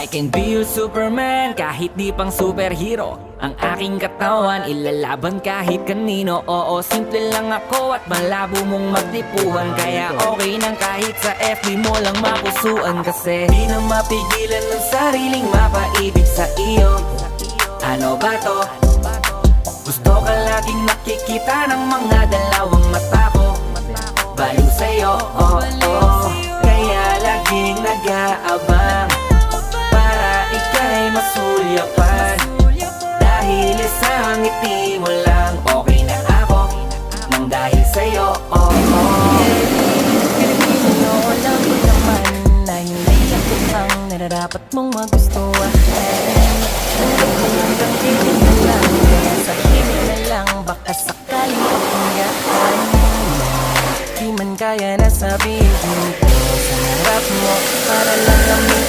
can be your Superman kahit di pang superhero. Ang aking katawan ilalaban kahit kanino. Oo, simple lang ako at malabo mong magtipuhan. Kaya okay nang kahit sa FB mo lang mapusuan. Kasi di na mapigilan ng sariling mapaibig sa iyo. Ano ba to? Gusto ka laging nakikita ng mga dalawang mata ko. Baliw sa'yo, oh, oh. Kaya laging nag-aabang para ika'y masulyapan. Dahil isang ngiti mo lang okay na ako. Nang dahil sa'yo, oh, oh. Pilipino, alam mo naman na hindi ako ang nararapat mong magustuhan. Hanggang hindi na lang, kaya sabihin na lang, baka sakali hanggaan. Di man kaya na sabihin ko sa harap mo, para lang kami